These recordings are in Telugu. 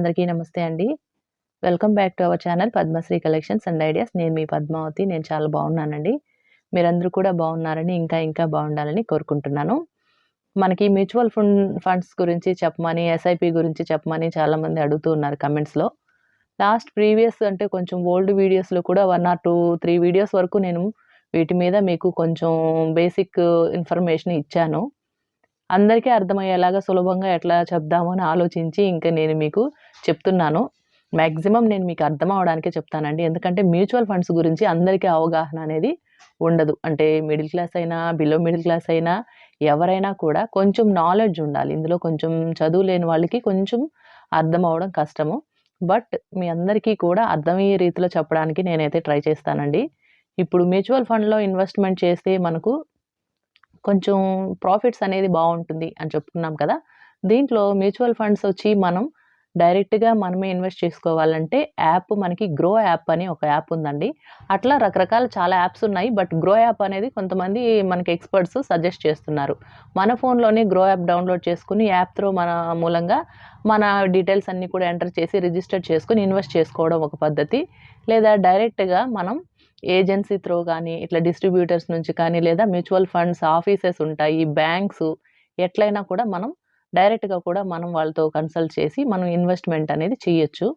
అందరికీ నమస్తే అండి. Welcome back to our channel Padmashri collections and ideas. నేను మీ పద్మావతి. నేను చాలా బాగున్నానండి. మీరందరూ కూడా బాగున్నారని, ఇంకా బాగుండాలని కోరుకుంటున్నాను. మనకి మ్యూచువల్ ఫండ్స్ గురించి చెప్పమని, ఎస్ఐపి గురించి చెప్పమని చాలామంది అడుగుతూ ఉన్నారు కమెంట్స్‌లో. ప్రీవియస్ అంటే కొంచెం ఓల్డ్ వీడియోస్‌లో కూడా 1 ఆర్ 2, 3 వీడియోస్ వరకు నేను వీటి మీద మీకు కొంచెం బేసిక్ ఇన్ఫర్మేషన్ ఇచ్చాను. అందరికీ అర్థమయ్యేలాగా సులభంగా ఎట్లా చెప్దాము అని ఆలోచించి ఇంక నేను మీకు చెప్తున్నాను. మాక్సిమం నేను మీకు అర్థం అవ్వడానికే చెప్తానండి. ఎందుకంటే మ్యూచువల్ ఫండ్స్ గురించి అందరికీ అవగాహన అనేది ఉండదు. అంటే మిడిల్ క్లాస్ అయినా, బిలో మిడిల్ క్లాస్ అయినా ఎవరైనా కూడా కొంచెం నాలెడ్జ్ ఉండాలి. ఇందులో కొంచెం చదువు లేని వాళ్ళకి కొంచెం అర్థం అవ్వడం కష్టము. బట్ మీ అందరికీ కూడా అర్థమయ్యే రీతిలో చెప్పడానికి నేనైతే ట్రై చేస్తానండి. ఇప్పుడు మ్యూచువల్ ఫండ్‌లో ఇన్వెస్ట్‌మెంట్ చేస్తే మనకు కొంచెం ప్రాఫిట్స్ అనేది బావుంటుంది అని చెప్పుకున్నాం కదా! దీంట్లో మ్యూచువల్ ఫండ్స్ వచ్చి మనం డైరెక్ట్‌గా మనమే ఇన్వెస్ట్ చేసుకోవాలంటే మనకి గ్రో యాప్ అని ఒక యాప్ ఉందండి. అట్లా రకరకాల చాలా యాప్స్ ఉన్నాయి. బట్ గ్రో యాప్ అనేది కొంతమంది మనకి ఎక్స్‌పర్ట్స్ సజెస్ట్ చేస్తున్నారు. మన ఫోన్‌లోనే గ్రో యాప్ డౌన్‌లోడ్ చేసుకొని యాప్ త్రూ మన మూలంగా మన డీటెయిల్స్ అన్నీ కూడా ఎంటర్ చేసి రిజిస్టర్ చేసుకొని ఇన్వెస్ట్ చేసుకోవడం ఒక పద్ధతి. లేదా డైరెక్ట్‌గా మనం ఏజెన్సీ త్రూ గానీ, ఇట్లా డిస్ట్రిబ్యూటర్స్ నుంచి కానీ, లేదా మ్యూచువల్ ఫండ్స్ ఆఫీసెస్ ఉంటాయి, బ్యాంక్సు ఎట్లైనా కూడా మనం డైరెక్ట్‌గా కూడా మనం వాళ్ళతో కన్సల్ట్ చేసి మనం ఇన్వెస్ట్‌మెంట్ అనేది చేయొచ్చు.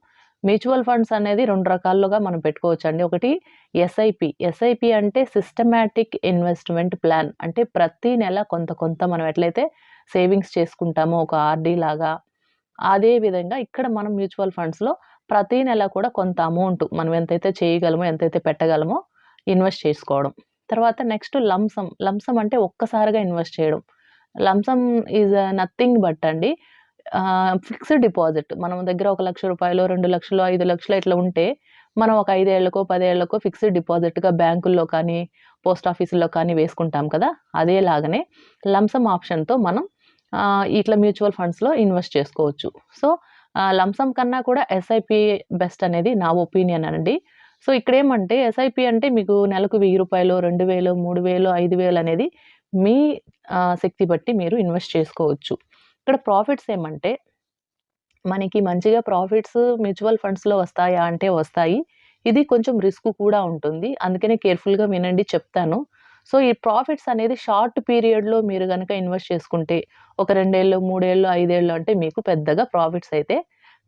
మ్యూచువల్ ఫండ్స్ అనేది 2 రకాలుగా మనం పెట్టుకోవచ్చండి. ఒకటి ఎస్ఐపి. ఎస్ఐపి అంటే సిస్టమాటిక్ ఇన్వెస్ట్‌మెంట్ ప్లాన్. అంటే ప్రతి నెల కొంత కొంత మనం ఎట్లయితే సేవింగ్స్ చేసుకుంటామో ఒక ఆర్‌డి లాగా, అదే విధంగా ఇక్కడ మనం మ్యూచువల్ ఫండ్స్‌లో ప్రతి నెల కూడా కొంత అమౌంట్ మనం ఎంతైతే చేయగలమో, ఎంతైతే పెట్టగలమో ఇన్వెస్ట్ చేసుకోవడం. తర్వాత next lump some. Lump some అంటే ఒక్కసారిగా ఇన్వెస్ట్ చేయడం. Lump some is nothing but అండి ఫిక్స్డ్ డిపాజిట్. మన దగ్గర రూ. 1,00,000, 2,00,000, 5,00,000 ఇట్లా ఉంటే, మనం ఒక 5 ఏళ్లకో, 10 ఏళ్లకో ఫిక్స్డ్ డిపాజిట్‌గా బ్యాంకుల్లో కానీ, పోస్ట్ ఆఫీసుల్లో కానీ వేసుకుంటాం కదా! అదేలాగానే లంప్ సమ్ ఆప్షన్‌తో మనం ఇట్లా మ్యూచువల్ ఫండ్స్‌లో ఇన్వెస్ట్ చేసుకోవచ్చు. సో, లంప్ సమ్ కన్నా కూడా ఎస్ఐపి బెస్ట్ అనేది నా ఒపీనియన్ అండి. సో, ఇక్కడేమంటే ఎస్ఐపి అంటే మీకు నెలకు రూ. 1000, 2000, 3000, 5000 అనేది మీ శక్తి బట్టి మీరు ఇన్వెస్ట్ చేసుకోవచ్చు. ఇక్కడ ప్రాఫిట్స్ ఏమంటే, మనకి మంచిగా ప్రాఫిట్స్ మ్యూచువల్ ఫండ్స్‌లో వస్తాయా అంటే వస్తాయి. ఇది కొంచెం రిస్క్ కూడా ఉంటుంది. అందుకనే కేర్‌ఫుల్‌గా వినండి చెప్తాను. సో, ఈ ప్రాఫిట్స్ అనేది షార్ట్ పీరియడ్‌లో మీరు గనక ఇన్వెస్ట్ చేసుకుంటే, ఒక 2 ఏళ్ళు, 3 ఏళ్ళు, 5 ఏళ్ళు అంటే మీకు పెద్దగా ప్రాఫిట్స్ అయితే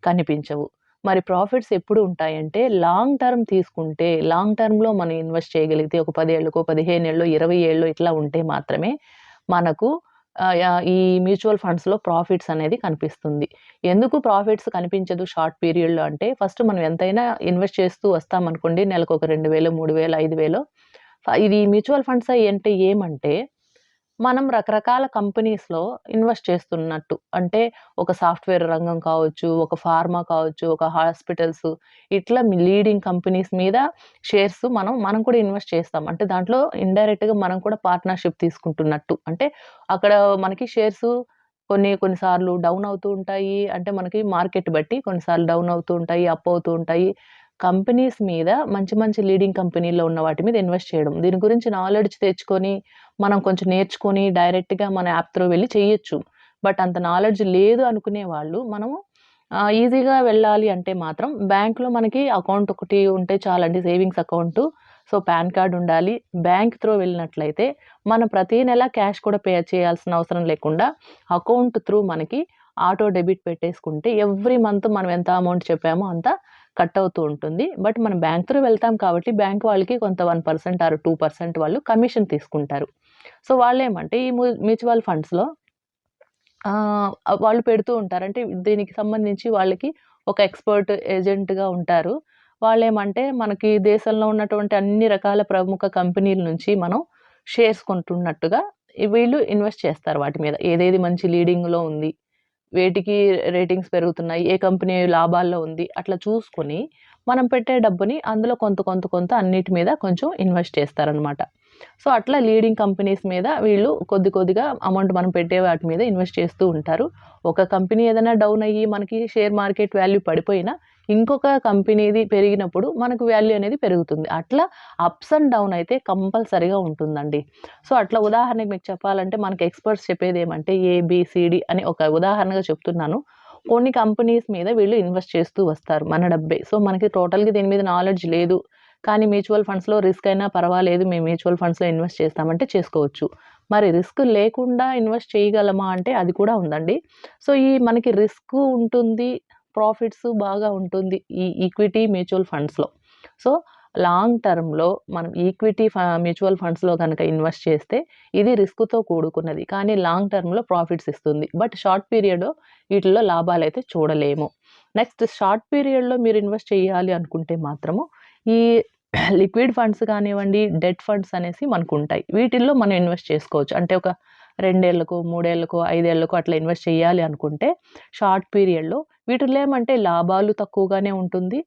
కనిపించవు. మరి ప్రాఫిట్స్ ఎప్పుడు ఉంటాయంటే, లాంగ్ టర్మ్ తీసుకుంటే, లాంగ్ టర్మ్‌లో మనం ఇన్వెస్ట్ చేయగలిగితే ఒక 10 ఏళ్ళకో, 15 ఏళ్ళో, 20 ఏళ్ళో ఇట్లా ఉంటే మాత్రమే మనకు ఈ మ్యూచువల్ ఫండ్స్‌లో ప్రాఫిట్స్ అనేది కనిపిస్తుంది. ఎందుకు ప్రాఫిట్స్ కనిపించదు షార్ట్ పీరియడ్‌లో అంటే, ఫస్ట్ మనం ఎంతైనా ఇన్వెస్ట్ చేస్తూ వస్తామనుకోండి. నెలకొక 2,000, 3,000, 5,000 ఇది మ్యూచువల్ ఫండ్స్ అంటే ఏమంటే, మనం రకరకాల కంపెనీస్‌లో ఇన్వెస్ట్ చేస్తున్నట్టు. అంటే ఒక సాఫ్ట్‌వేర్ రంగం కావచ్చు, ఒక ఫార్మా కావచ్చు, ఒక హాస్పిటల్స్ ఇట్లా లీడింగ్ కంపెనీస్ మీద షేర్స్ మనం కూడా ఇన్వెస్ట్ చేస్తాం. అంటే దాంట్లో ఇండైరెక్ట్‌గా మనం కూడా పార్ట్నర్‌షిప్ తీసుకుంటున్నట్టు. అంటే అక్కడ మనకి షేర్స్ కొన్ని సార్లు డౌన్ అవుతూ ఉంటాయి. అంటే మనకి మార్కెట్ బట్టి కొన్నిసార్లు డౌన్ అవుతూ ఉంటాయి, అప్ అవుతూ ఉంటాయి. కంపెనీస్ మీద మంచి మంచి లీడింగ్ కంపెనీలో ఉన్న వాటి మీద ఇన్వెస్ట్ చేయడం. దీని గురించి నాలెడ్జ్ తెచ్చుకొని, మనం కొంచెం నేర్చుకొని డైరెక్ట్‌గా మన యాప్ త్రూ వెళ్లి చేయొచ్చు. బట్ అంత నాలెడ్జ్ లేదు అనుకునే వాళ్ళు మనము ఈజీగా వెళ్ళాలి అంటే మాత్రం బ్యాంక్‌లో మనకి అకౌంట్ ఒకటి ఉంటే చాలండి. Savings account. So, pan card ఉండాలి. బ్యాంక్ త్రూ వెళ్ళినట్లయితే మనం ప్రతి నెల క్యాష్ కూడా పే చేయాల్సిన అవసరం లేకుండా అకౌంట్ త్రూ మనకి ఆటో డెబిట్ పెట్టేసుకుంటే ఎవ్రీ మంత్ మనం ఎంత అమౌంట్ చెప్పామో అంత కట్ అవుతూ ఉంటుంది. బట్ మనం బ్యాంక్ త్రూ వెళ్తాం కాబట్టి బ్యాంక్ వాళ్ళకి కొంత 1% ఆర్ 2% వాళ్ళు కమిషన్ తీసుకుంటారు. సో, వాళ్ళేమంటే ఈ మ్యూచువల్ ఫండ్స్‌లో వాళ్ళు పెడుతూ ఉంటారు. అంటే దీనికి సంబంధించి వాళ్ళకి ఒక ఎక్స్‌పర్ట్ ఏజెంట్‌గా ఉంటారు. వాళ్ళేమంటే మనకి దేశంలో ఉన్నటువంటి అన్ని రకాల ప్రముఖ కంపెనీల నుంచి మనం షేర్స్ కొంటున్నట్టుగా వీళ్ళు ఇన్వెస్ట్ చేస్తారు వాటి మీద. ఏదేది మంచి లీడింగ్‌లో ఉంది. వేటికి రేటింగ్స్ పెరుగుతున్నాయి, ఏ కంపెనీ లాభాల్లో ఉంది, అట్లా చూసుకొని మనం పెట్టే డబ్బుని అందులో కొంత అన్నిటి మీద కొంచెం ఇన్వెస్ట్ చేస్తారనమాట. సో, అట్లా లీడింగ్ కంపెనీస్ మీద వీళ్ళు కొద్దిగా అమౌంట్ మనం పెట్టే వాటి మీద ఇన్వెస్ట్ చేస్తూ ఉంటారు. ఒక కంపెనీ ఏదైనా డౌన్ అయ్యి మనకి షేర్ మార్కెట్ వాల్యూ పడిపోయినా, ఇంకొక కంపెనీది పెరిగినప్పుడు మనకు వాల్యూ అనేది పెరుగుతుంది. అట్లా అప్స్ అండ్ డౌన్ అయితే కంపల్సరీగా ఉంటుందండి. సో, అట్లా ఉదాహరణకి మీకు చెప్పాలంటే మనకి ఎక్స్‌పర్ట్స్ చెప్పేదేమంటే ఏబీసీడీ అని ఒక ఉదాహరణగా చెప్తున్నాను. కొన్ని కంపెనీస్ మీద వీళ్ళు ఇన్వెస్ట్ చేస్తూ వస్తారు మన డబ్బే. సో, మనకి టోటల్‌గా దీని మీద నాలెడ్జ్ లేదు. కానీ మ్యూచువల్ ఫండ్స్‌లో రిస్క్ అయినా పర్వాలేదు. మేము మ్యూచువల్ ఫండ్స్‌లో ఇన్వెస్ట్ చేస్తామంటే చేసుకోవచ్చు. మరి రిస్క్ లేకుండా ఇన్వెస్ట్ చేయగలమా అంటే అది కూడా ఉందండి. సో, ఈ మనకి రిస్క్ ఉంటుంది. ప్రాఫిట్స్ బాగా ఉంటుంది. ఈ ఈక్విటీ మ్యూచువల్ ఫండ్స్‌లో. సో, లాంగ్ టర్మ్‌లో మనం ఈక్విటీ మ్యూచువల్ ఫండ్స్‌లో గనక ఇన్వెస్ట్ చేస్తే ఇది రిస్క్‌తో కూడుకున్నది. కానీ లాంగ్ టర్మ్‌లో ప్రాఫిట్స్ ఇస్తుంది. బట్ షార్ట్ పీరియడ్‌లో వీటిల్లో లాభాలైతే చూడలేము. నెక్స్ట్ షార్ట్ పీరియడ్‌లో మీరు ఇన్వెస్ట్ చేయాలి అనుకుంటే మాత్రము ఈ లిక్విడ్ ఫండ్స్ కానివ్వండి, డెట్ ఫండ్స్ అనేసి మనకుంటాయి. వీటిల్లో మనం ఇన్వెస్ట్ చేసుకోవచ్చు. అంటే ఒక 2 ఏళ్లకో, 3 ఏళ్లకో, 5 ఏళ్లకో అట్లా ఇన్వెస్ట్ చేయాలి అనుకుంటే షార్ట్ పీరియడ్‌లో వీటిల్లో ఏమంటే లాభాలు తక్కువగానే ఉంటుంది.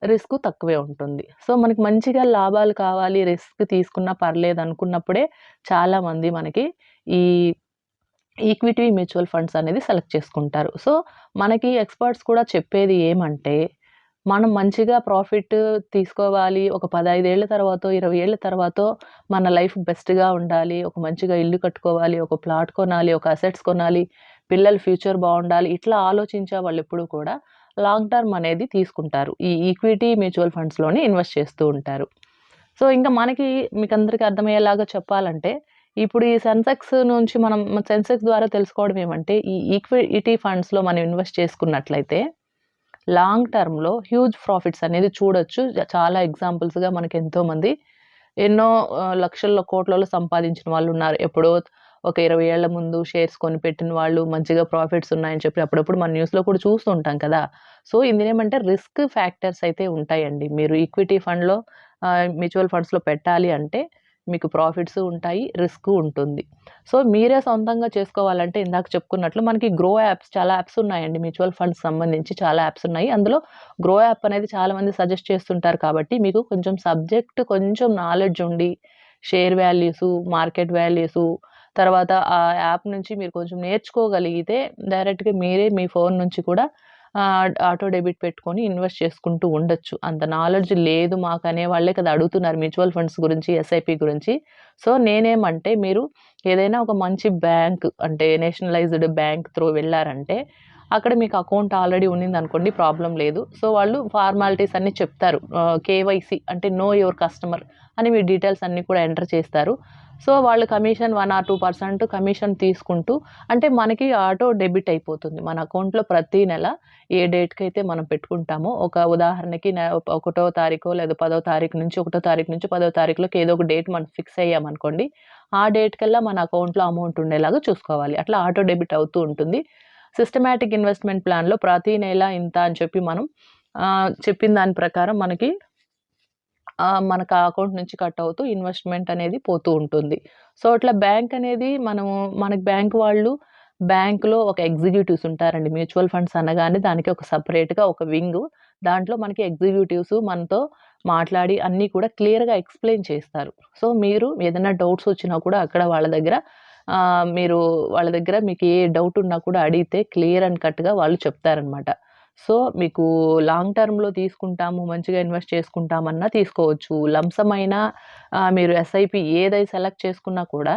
రిస్క్ తక్కువే ఉంటుంది. సో, మనకి మంచిగా లాభాలు కావాలి, రిస్క్ తీసుకున్నా పర్లేదనుకున్నప్పుడే చాలామంది మనకి ఈ ఈక్విటీ మ్యూచువల్ ఫండ్స్ అనేది సెలెక్ట్ చేసుకుంటారు. సో, మనకి ఎక్స్‌పర్ట్స్ కూడా చెప్పేది ఏమంటే, మనం మంచిగా ప్రాఫిట్ తీసుకోవాలి. ఒక 15 ఏళ్ల తర్వాతో, 20 ఏళ్ల తర్వాతో మన లైఫ్ బెస్ట్‌గా ఉండాలి. ఒక మంచిగా ఇల్లు కట్టుకోవాలి, ఒక ప్లాట్ కొనాలి, ఒక అసెట్స్ కొనాలి, పిల్లల ఫ్యూచర్ బావుండాలి. ఇట్లా ఆలోచించే వాళ్ళెప్పుడూ కూడా లాంగ్ టర్మ్ అనేది తీసుకుంటారు. ఈ ఈక్విటీ మ్యూచువల్ ఫండ్స్‌లోనే ఇన్వెస్ట్ చేస్తూ ఉంటారు. సో, ఇంక మనకి మీకందరికి అర్థమయ్యేలాగా చెప్పాలంటే, ఇప్పుడు ఈ సెన్సెక్స్ నుంచి మనం సెన్సెక్స్ ద్వారా తెలుసుకోవడం ఏమంటే, ఈ ఈక్విటీ ఫండ్స్‌లో మనం ఇన్వెస్ట్ చేసుకున్నట్లయితే, లాంగ్ టర్మ్‌లో హ్యూజ్ ప్రాఫిట్స్ అనేది చూడొచ్చు. చాలా ఎగ్జాంపుల్స్‌గా మనకెంతోమంది ఎన్నో లక్షల్లో, కోట్లలో సంపాదించిన వాళ్ళున్నారు. ఎప్పుడో ఒక 20 ఏళ్ల ముందు షేర్స్ కొనిపెట్టిన వాళ్ళు మంచిగా ప్రాఫిట్స్ ఉన్నాయని చెప్పి అప్పుడప్పుడు మన న్యూస్‌లో కూడా చూస్తూ ఉంటాం కదా! సో, ఇందులేమంటే రిస్క్ ఫ్యాక్టర్స్ అయితే ఉంటాయండి. మీరు ఈక్విటీ ఫండ్‌లో మ్యూచువల్ ఫండ్స్‌లో పెట్టాలి అంటే మీకు ప్రాఫిట్స్ ఉంటాయి. రిస్క్ ఉంటుంది. సో, మీరే సొంతంగా చేసుకోవాలంటే ఇందాక చెప్పుకున్నట్లు మనకి గ్రో యాప్స్ చాలా యాప్స్ ఉన్నాయండి. మ్యూచువల్ ఫండ్స్ సంబంధించి చాలా యాప్స్ ఉన్నాయి. అందులో గ్రో యాప్ అనేది చాలామంది సజెస్ట్ చేస్తుంటారు కాబట్టి మీకు కొంచెం సబ్జెక్ట్ కొంచెం నాలెడ్జ్ ఉండి షేర్ వాల్యూసు, మార్కెట్ వాల్యూసు తర్వాత ఆ యాప్ నుంచి మీరు కొంచెం నేర్చుకోగలిగితే డైరెక్ట్‌గా మీరే మీ ఫోన్ నుంచి కూడా ఆటో డెబిట్ పెట్టుకొని ఇన్వెస్ట్ చేసుకుంటూ ఉండొచ్చు. అంత నాలెడ్జ్ లేదు మాకనే వాళ్ళే కదా అడుగుతున్నారు మ్యూచువల్ ఫండ్స్ గురించి, ఎస్ఐపి గురించి. సో, నేనేమంటే మీరు ఏదైనా ఒక మంచి బ్యాంక్ అంటే నేషనలైజ్డ్ బ్యాంక్ త్రూ వెళ్లారంటే అక్కడ మీకు అకౌంట్ ఆల్రెడీ ఉన్నిందనుకోండి ప్రాబ్లమ్ లేదు. సో, వాళ్ళు ఫార్మాలిటీస్ అన్నీ చెప్తారు. కేవైసీ అంటే నో యువర్ కస్టమర్ అని మీ డీటెయిల్స్ అన్నీ కూడా ఎంటర్ చేస్తారు. సో, వాళ్ళు కమిషన్ 1 ఆర్ 2% కమిషన్ తీసుకుంటూ అంటే మనకి ఆటో డెబిట్ అయిపోతుంది. మన అకౌంట్‌లో ప్రతి నెల ఏ డేట్‌కైతే మనం పెట్టుకుంటామో ఒక ఉదాహరణకి ఒకటో తారీఖో లేదా 10వ తారీఖు నుంచి, ఒకటో తారీఖు నుంచి 10వ తారీఖులోకి ఏదో ఒక డేట్ మనం ఫిక్స్ అయ్యామనుకోండి. ఆ డేట్ కల్లా మన అకౌంట్‌లో అమౌంట్ ఉండేలాగా చూసుకోవాలి. అట్లా ఆటో డెబిట్ అవుతూ ఉంటుంది. సిస్టమాటిక్ ఇన్వెస్ట్‌మెంట్ ప్లాన్‌లో ప్రతి నెల ఇంత అని చెప్పి మనం చెప్పిన దాని ప్రకారం మనకి మనకు ఆ అకౌంట్ నుంచి కట్ అవుతూ ఇన్వెస్ట్‌మెంట్ అనేది పోతూ ఉంటుంది. సో, అట్లా బ్యాంక్ అనేది మనకి బ్యాంక్ వాళ్ళు బ్యాంక్‌లో ఒక ఎగ్జిక్యూటివ్స్ ఉంటారండి. మ్యూచువల్ ఫండ్స్ అనగానే దానికి ఒక సెపరేట్‌గా ఒక వింగు. దాంట్లో మనకి ఎగ్జిక్యూటివ్స్ మనతో మాట్లాడి అన్నీ కూడా క్లియర్‌గా ఎక్స్‌ప్లెయిన్ చేస్తారు. సో, మీరు ఏదైనా డౌట్స్ వచ్చినా కూడా అక్కడ మీరు వాళ్ళ దగ్గర మీకు ఏ డౌట్ ఉన్నా కూడా అడిగితే క్లియర్ అండ్ కట్‌గా వాళ్ళు చెప్తారనమాట. సో, మీకు లాంగ్ టర్మ్‌లో తీసుకుంటాము, మంచిగా ఇన్వెస్ట్ చేసుకుంటామన్నా తీసుకోవచ్చు. లంప్ అయినా మీరు ఎస్ఐపి ఏదైతే సెలెక్ట్ చేసుకున్నా కూడా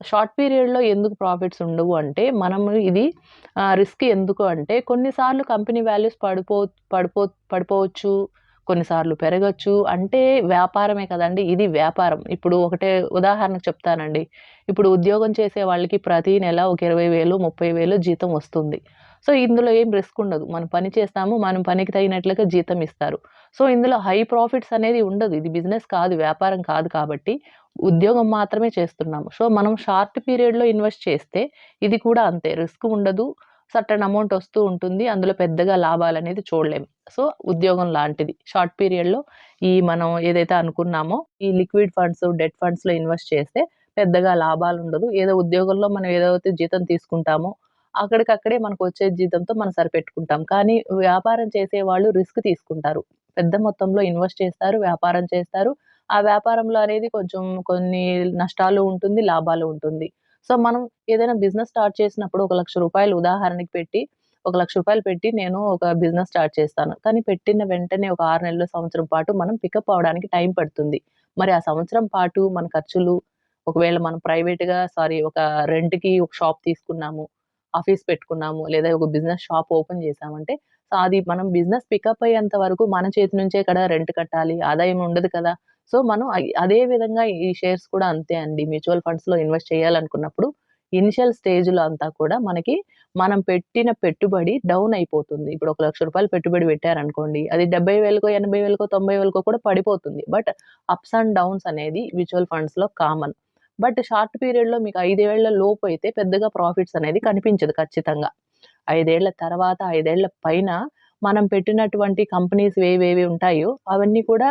షార్ట్ పీరియడ్‌లో ఎందుకు ప్రాఫిట్స్ ఉండవు అంటే, మనము ఇది రిస్క్ ఎందుకు అంటే, కొన్నిసార్లు కంపెనీ వాల్యూస్ పడిపో పడిపోవచ్చు. కొన్నిసార్లు పెరగొచ్చు. అంటే వ్యాపారమే కదండీ! ఇది వ్యాపారం. ఇప్పుడు ఒకటే ఉదాహరణకు చెప్తానండి. ఇప్పుడు ఉద్యోగం చేసే వాళ్ళకి ప్రతి నెల ఒక 20,000, 30,000 జీతం వస్తుంది. సో, ఇందులో ఏం రిస్క్ ఉండదు. మనం పని చేస్తాము. మనం పనికి తగినట్లుగా జీతం ఇస్తారు. సో, ఇందులో హై ప్రాఫిట్స్ అనేది ఉండదు. ఇది బిజినెస్ కాదు, వ్యాపారం కాదు కాబట్టి ఉద్యోగం మాత్రమే చేస్తున్నాము. సో, మనం షార్ట్ పీరియడ్‌లో ఇన్వెస్ట్ చేస్తే ఇది కూడా అంతే. రిస్క్ ఉండదు. సర్టెన్ అమౌంట్ వస్తూ ఉంటుంది. అందులో పెద్దగా లాభాలనేది చూడలేము. సో, ఉద్యోగం లాంటిది. షార్ట్ పీరియడ్‌లో మనం ఏదైతే అనుకున్నామో ఈ లిక్విడ్ ఫండ్స్, డెట్ ఫండ్స్‌లో ఇన్వెస్ట్ చేస్తే పెద్దగా లాభాలుండదు. ఏదో ఉద్యోగంలో మనం ఏదైతే జీతం తీసుకుంటామో అక్కడికక్కడే మనకొచ్చే జీతంతో మనం సరిపెట్టుకుంటాం. కానీ వ్యాపారం చేసేవాళ్ళు రిస్క్ తీసుకుంటారు. పెద్ద మొత్తంలో ఇన్వెస్ట్ చేస్తారు, వ్యాపారం చేస్తారు. ఆ వ్యాపారంలో అనేది కొంచెం కొన్ని నష్టాలు ఉంటుంది, లాభాలు ఉంటుంది. సో, మనం ఏదైనా బిజినెస్ స్టార్ట్ చేసినప్పుడు ఒక రూ. 1,00,000 ఉదాహరణకి పెట్టి, ఒక రూ. 1,00,000 పెట్టి నేను ఒక బిజినెస్ స్టార్ట్ చేస్తాను. కానీ పెట్టిన వెంటనే ఒక 6 నెలలు, సంవత్సరం పాటు మనం పికప్ అవ్వడానికి టైం పడుతుంది. మరి ఆ సంవత్సరం పాటు మన ఖర్చులు ఒకవేళ మనం ఒక రెంట్‌కి ఒక షాప్ తీసుకున్నాము. ఆఫీస్ పెట్టుకున్నాము, లేదా ఒక బిజినెస్ షాప్ ఓపెన్ చేశామంటే, సో, అది మనం బిజినెస్ పికప్ అయ్యేంత వరకు మన చేతి నుంచే కదా రెంట్ కట్టాలి. ఆదాయం ఉండదు కదా! సో, మనం అదే విధంగా ఈ షేర్స్ కూడా అంతే అండి. మ్యూచువల్ ఫండ్స్‌లో ఇన్వెస్ట్ చేయాలనుకున్నప్పుడు ఇనిషియల్ స్టేజ్‌లో అంతా కూడా మనకి మనం పెట్టిన పెట్టుబడి డౌన్ అయిపోతుంది. ఇప్పుడు ఒక రూ. 1,00,000 పెట్టుబడి పెట్టారనుకోండి. అది 70,000కో, 80,000కో, 90,000కో కూడా పడిపోతుంది. బట్ అప్స్ అండ్ డౌన్స్ అనేది మ్యూచువల్ ఫండ్స్‌లో కామన్. బట్ షార్ట్ పీరియడ్‌లో మీకు 5 ఏళ్ల లోపు అయితే పెద్దగా ప్రాఫిట్స్ అనేది కనిపించదు ఖచ్చితంగా. 5 ఏళ్ల తర్వాత, 5 ఏళ్ల పైన మనం పెట్టినటువంటి కంపెనీస్ ఏవేవి ఉంటాయో అవన్నీ కూడా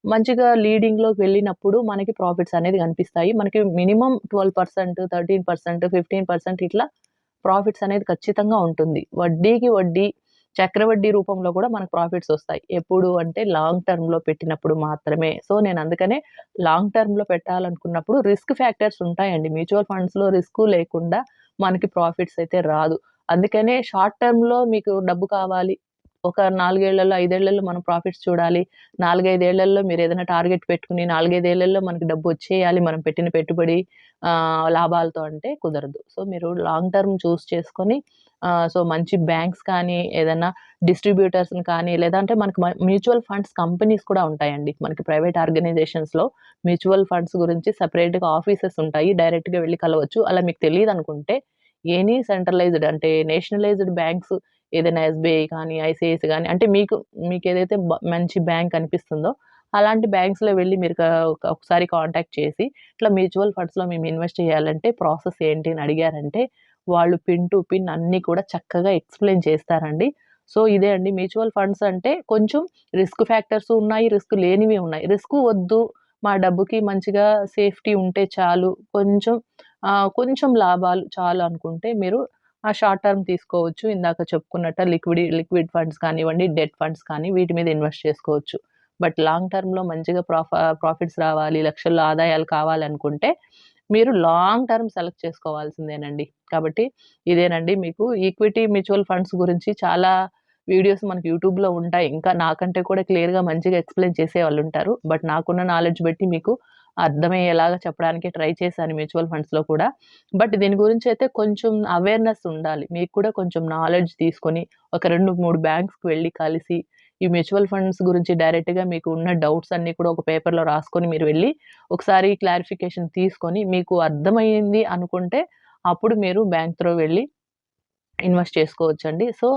మంచిగా లీడింగ్‌లోకి వెళ్ళినప్పుడు మనకి ప్రాఫిట్స్ అనేది కనిపిస్తాయి. మనకి మినిమమ్ 12%, 13%, 15% ఇట్లా ప్రాఫిట్స్ అనేది ఖచ్చితంగా ఉంటుంది. వడ్డీకి వడ్డీ, చక్రవడ్డీ రూపంలో కూడా మనకు ప్రాఫిట్స్ ఒస్తాయి. ఎప్పుడు అంటే లాంగ్ టర్మ్‌లో పెట్టినప్పుడు మాత్రమే. సో, నేను అందుకనే లాంగ్ టర్మ్‌లో పెట్టాలనుకున్నప్పుడు రిస్క్ ఫ్యాక్టర్స్ ఉంటాయండి. మ్యూచువల్ ఫండ్స్‌లో రిస్కు లేకుండా మనకి ప్రాఫిట్స్ అయితే రాదు. అందుకనే షార్ట్ టర్మ్‌లో మీకు డబ్బు కావాలి. ఒక 4 ఏళ్లలో, 5 ఏళ్లలో మనం ప్రాఫిట్స్ చూడాలి. 4, 5 ఏళ్లలో మీరేదైనా టార్గెట్ పెట్టుకొని 4, 5 ఏళ్లలో మనకి డబ్బొచ్చేయాలి మనం పెట్టిన పెట్టుబడి లాభాలతో అంటే కుదరదు. సో, మీరు లాంగ్ టర్మ్ చూస్ చేసుకొని సో, మంచి బ్యాంక్స్ కానీ, ఏదన్నా డిస్ట్రిబ్యూటర్స్‌ని కానీ, లేదంటే మనకు మ్యూచువల్ ఫండ్స్ కంపెనీస్ కూడా ఉంటాయండి. మనకి ప్రైవేట్ ఆర్గనైజేషన్స్‌లో మ్యూచువల్ ఫండ్స్ గురించి సెపరేట్‌గా ఆఫీసెస్ ఉంటాయి. డైరెక్ట్‌గా వెళ్లి కలవచ్చు. అలా మీకు తెలీదనుకుంటే ఎనీ సెంట్రలైజ్డ్ అంటే నేషనలైజ్డ్ బ్యాంక్స్ ఏదైనా ఎస్‌బీఐ కానీ, ఐసీఐసీ గానీ అంటే మీకేదైతే మంచి బ్యాంక్ అనిపిస్తుందో అలాంటి బ్యాంక్స్‌లో వెళ్లి మీరు ఒకసారి కాంటాక్ట్ చేసి, ఇట్లా మ్యూచువల్ ఫండ్స్‌లో మేము ఇన్వెస్ట్ చేయాలంటే ప్రాసెస్ ఏంటి అని అడిగారంటే, వాళ్ళు పిన్ టు పిన్ అన్నీ కూడా చక్కగా ఎక్స్‌ప్లెయిన్ చేస్తారండి. సో, ఇదే అండి మ్యూచువల్ ఫండ్స్ అంటే కొంచెం రిస్క్ ఫ్యాక్టర్స్ ఉన్నాయి, రిస్క్ లేనివి ఉన్నాయి. రిస్క్ వద్దు, మా డబ్బుకి మంచిగా సేఫ్టీ ఉంటే చాలు, కొంచెం లాభాలు చాలు అనుకుంటే మీరు షార్ట్ టర్మ్ తీసుకోవచ్చు. ఇందాక చెప్పుకున్నట్టు లిక్విడ్ ఫండ్స్ కానివ్వండి, డెట్ ఫండ్స్ కానీ వీటి మీద ఇన్వెస్ట్ చేసుకోవచ్చు. బట్ లాంగ్ టర్మ్‌లో మంచిగా ప్రాఫిట్స్ రావాలి, లక్షల్లో ఆదాయాలు కావాలనుకుంటే మీరు లాంగ్ టర్మ్ సెలెక్ట్ చేసుకోవాల్సిందేనండి. కాబట్టి ఇదేనండి మీకు ఈక్విటీ మ్యూచువల్ ఫండ్స్ గురించి చాలా వీడియోస్ మనకి యూట్యూబ్‌లో ఉంటాయి. ఇంకా నాకంటే కూడా క్లియర్‌గా మంచిగా ఎక్స్‌ప్లెయిన్ చేసేవాళ్ళుంటారు. బట్ నాకున్న నాలెడ్జ్ బట్టి మీకు అర్థమయ్యేలాగా చెప్పడానికి ట్రై చేశాను మ్యూచువల్ ఫండ్స్‌లో కూడా. బట్ దీని గురించయితే కొంచెం అవేర్‌నెస్ ఉండాలి. మీకు కూడా కొంచెం నాలెడ్జ్ తీసుకొని ఒక 2, 3 బ్యాంక్స్‌కి వెళ్లి కలిసి ఈ మ్యూచువల్ ఫండ్స్ గురించి డైరెక్ట్‌గా మీకు ఉన్న డౌట్స్ అన్నీ కూడా ఒక పేపర్‌లో రాసుకొని మీరు వెళ్లి ఒకసారి క్లారిఫికేషన్ తీసుకొని మీకు అర్థమయ్యింది అనుకుంటే అప్పుడు మీరు బ్యాంక్ త్రూ వెళ్లి ఇన్వెస్ట్ చేసుకోవచ్చండి. సో,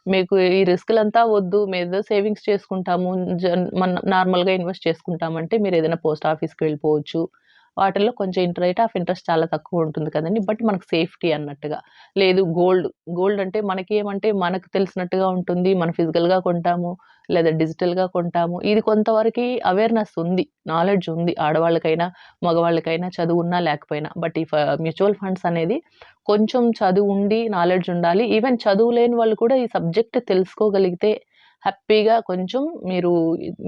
మీకు ఈ రిస్కులంతా వద్దు. మేమేదో సేవింగ్స్ చేసుకుంటాము. నార్మల్‌గా ఇన్వెస్ట్ చేసుకుంటామంటే మీరేదైనా పోస్ట్ ఆఫీస్‌కి వెళ్ళిపోవచ్చు. వాటిల్లో కొంచెం రేట్ ఆఫ్ ఇంట్రెస్ట్ చాలా తక్కువుంటుంది కదండీ! బట్ మనకు సేఫ్టీ అన్నట్టుగా. లేదు గోల్డ్ అంటే మనకేమంటే మనకు తెలిసినట్టుగా ఉంటుంది. మనం ఫిజికల్‌గా కొంటాము. లేదా డిజిటల్‌గా కొంటాము. ఇది కొంతవరకి అవేర్‌నెస్ ఉంది. నాలెడ్జ్ ఉంది. ఆడవాళ్ళకైనా, మగవాళ్ళకైనా చదువున్నా లేకపోయినా. బట్ ఈ మ్యూచువల్ ఫండ్స్ అనేది కొంచెం చదువుండి, నాలెడ్జ్ ఉండాలి. ఈవెన్ చదువు లేని వాళ్ళు కూడా ఈ సబ్జెక్ట్ తెలుసుకోగలిగితే హ్యాపీగా కొంచెం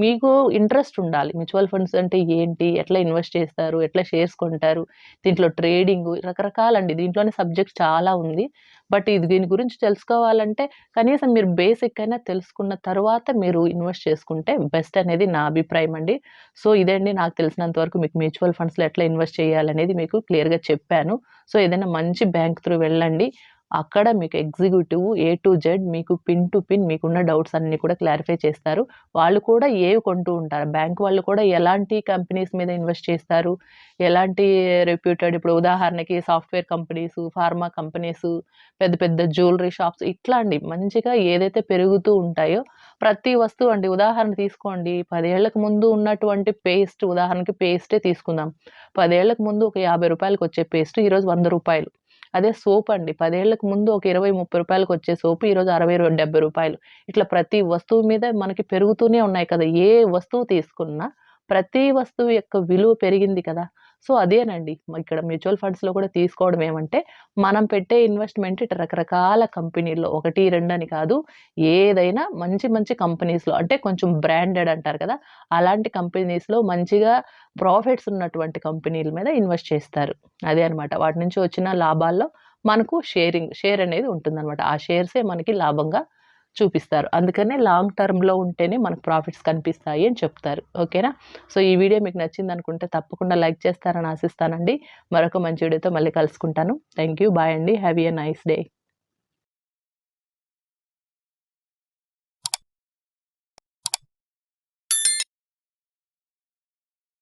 మీకు ఇంట్రెస్ట్ ఉండాలి. మ్యూచువల్ ఫండ్స్ అంటే ఏంటి? ఎట్లా ఇన్వెస్ట్ చేస్తారు? ఎట్లా షేర్స్ కొంటారు? దీంట్లో ట్రేడింగు రకరకాలండి. దీంట్లోనే సబ్జెక్ట్స్ చాలా ఉంది. బట్ దీని గురించి తెలుసుకోవాలంటే కనీసం మీరు బేసిక్ అయినా తెలుసుకున్న తరువాత మీరు ఇన్వెస్ట్ చేసుకుంటే బెస్ట్ అనేది నా అభిప్రాయం అండి. సో, ఇదే అండి నాకు తెలిసినంత వరకు మీకు మ్యూచువల్ ఫండ్స్‌లో ఎట్లా ఇన్వెస్ట్ చేయాలనేది మీకు క్లియర్‌గా చెప్పాను. సో, ఏదైనా మంచి బ్యాంక్ త్రూ వెళ్ళండి. అక్కడ మీకు ఎగ్జిక్యూటివ్ ఏ టు జెడ్ మీకు పిన్ టు పిన్ మీకున్న డౌట్స్ అన్నీ కూడా క్లారిఫై చేస్తారు. వాళ్ళు కూడా ఏవి కొంటూ ఉంటారు. బ్యాంక్ వాళ్ళు కూడా ఎలాంటి కంపెనీస్ మీద ఇన్వెస్ట్ చేస్తారు, ఎలాంటి రెప్యూటెడ్ ఇప్పుడు ఉదాహరణకి సాఫ్ట్‌వేర్ కంపెనీసు, ఫార్మా కంపెనీసు, పెద్ద పెద్ద జ్యువెల్లరీ షాప్స్ ఇట్లా అండి. మంచిగా ఏదైతే పెరుగుతూ ఉంటాయో ప్రతి వస్తువు అండి. ఉదాహరణ తీసుకోండి 10 ఏళ్లకు ముందు ఉన్నటువంటి పేస్ట్ ఉదాహరణకి పేస్టే తీసుకుందాం. 10 ఏళ్లకు ముందు ఒక రూ. 50కి వచ్చే పేస్ట్ ఈరోజు రూ. 100. అదే సోప్ అండి. 10 ఏళ్లకు ముందు ఒక 20, 30 వచ్చే సోపు ఈరోజు 60, 70. ఇట్లా ప్రతి వస్తువు మీద మనకి పెరుగుతూనే ఉన్నాయి కదా! ఏ వస్తువు తీసుకున్నా ప్రతి వస్తువు యొక్క విలువ పెరిగింది కదా! సో, అదేనండి. ఇక్కడ మ్యూచువల్ ఫండ్స్‌లో కూడా తీసుకోవడం ఏమంటే, మనం పెట్టే ఇన్వెస్ట్‌మెంట్ ఇటు రకరకాల కంపెనీల్లో 1, 2 అని కాదు. ఏదైనా మంచి మంచి కంపెనీస్‌లో అంటే కొంచెం బ్రాండెడ్ అంటారు కదా! అలాంటి కంపెనీస్‌లో మంచిగా ప్రాఫిట్స్ ఉన్నటువంటి కంపెనీల మీద ఇన్వెస్ట్ చేస్తారు. అదే అన్నమాట. వాటి నుంచి వచ్చిన లాభాల్లో మనకు షేర్ అనేది ఉంటుందన్నమాట. ఆ షేర్సే మనకి లాభంగా చూపిస్తారు. అందుకనే లాంగ్ టర్మ్‌లో ఉంటేనే మనకు ప్రాఫిట్స్ కనిపిస్తాయి అని చెప్తారు. ఓకేనా? సో, ఈ వీడియో మీకు నచ్చిందనుకుంటే తప్పకుండా లైక్ చేస్తారని ఆశిస్తానండి. మరొక మంచి వీడియోతో మళ్ళీ కలుసుకుంటాను. Thank you. బాయ్ అండి. Have a nice day.